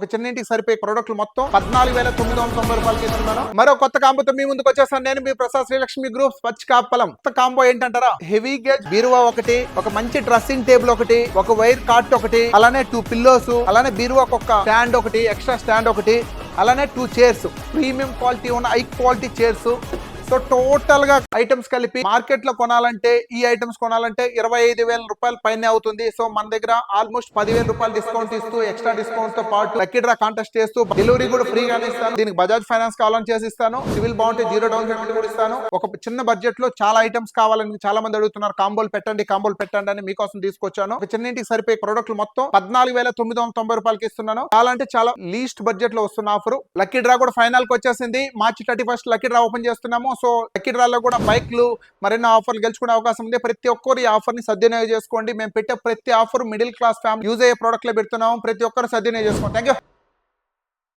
ఒక చిన్నింటికి సరిపోయే ప్రొడక్ట్లు మొత్తం 14,990 రూపాయలకి ఇస్తున్నాను. మరో కొత్త కాంబోతో మీ ముందుకు వచ్చేసాను. నేను మీ ప్రసాద్ శ్రీలక్ష్మి గ్రూప్ స్వచ్ఛ కాపలం. కొత్త కాంబో ఏంటంటారా, హెవీ గేజ్ బీరువా ఒకటి, ఒక మంచి డ్రెస్సింగ్ టేబుల్ ఒకటి, ఒక వైర్ కాట్ ఒకటి, అలానే 2 పిల్లోస్, అలానే బీరువాకు ఒక స్టాండ్ ఒకటి, ఎక్స్ట్రా స్టాండ్ ఒకటి, అలానే 2 చైర్స్, ప్రీమియం క్వాలిటీ ఉన్న high quality chairs. So total గా ఐటమ్స్ కలిపి మార్కెట్ లో కొనాలంటే, ఈ ఐటమ్స్ కొనాలంటే 25,000 రూపాయల పైన అవుతుంది. సో మన దగ్గర ఆల్మోస్ట్ 10,000 రూపాయలు డిస్కౌంట్ ఇస్తూ, ఎక్స్ట్రా డిస్కౌంట్ తో పాటు లక్కీ డ్రా కాంటెస్ట్ చేస్తూ డెలివరీ కూడా ఫ్రీగానే ఇస్తాను. దీనికి బజాజ్ ఫైనాన్స్ కావాలని చేసి ఇస్తాను. సివిల్ బాగుంటే 0 డౌన్ పేమెంట్ కూడా ఇస్తాను. ఒక చిన్న బడ్జెట్ లో చాలా ఐటమ్స్ కావాలని చాలా మంది అడుగుతున్నారు. కాంబోలు పెట్టండి అని మీకోసం తీసుకొచ్చాను. ఒక చిన్నింటికి సరిపోయే ప్రొడక్ట్లు మొత్తం 14,990 రూపాయలకి ఇస్తున్నాను. చాలా అంటే చాలా లీస్ట్ బడ్జెట్ లో వస్తున్న ఆఫర్. లక్కీ డ్రా కూడా ఫైనల్ కి వచ్చేసింది. మార్చి 31 లక్కీ డ్రా ఓపెన్ చేస్తున్నాము. సో లక్కీ డ్రాలో కూడా బైక్లు మరెన్నో ఆఫర్లు గెలుచుకునే అవకాశం ఉంది. ప్రతి ఒక్కరు ఈ ఆఫర్ ని సద్వినియోగం చేసుకోండి. మేము పెట్టే ప్రతి offer middle class family use అయ్యే ప్రొడక్ట్ లో పెడుతున్నాము. ప్రతి ఒక్కరు సద్వినియోగం చేసుకోండి. Thank you.